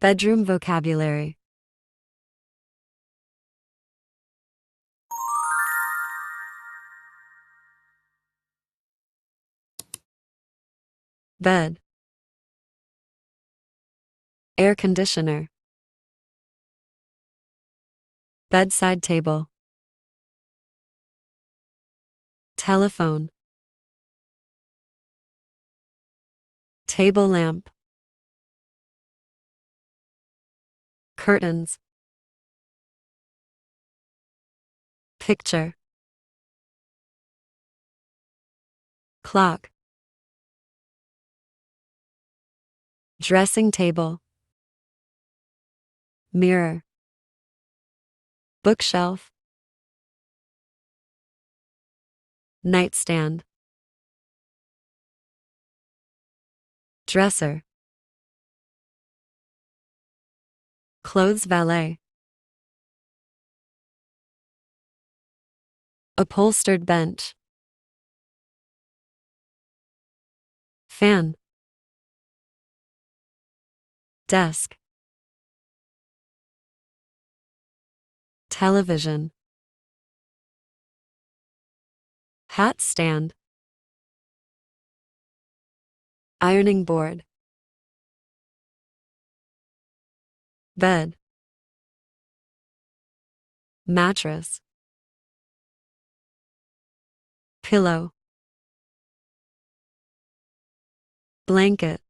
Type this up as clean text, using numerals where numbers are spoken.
Bedroom vocabulary. Bed. Air conditioner. Bedside table. Telephone. Table lamp. Curtains. Picture. Clock. Dressing table. Mirror. Bookshelf. Nightstand. Dresser. Clothes valet. Upholstered bench. Fan. Desk. Television. Hat stand. Ironing board. Bed. Mattress. Pillow. Blanket.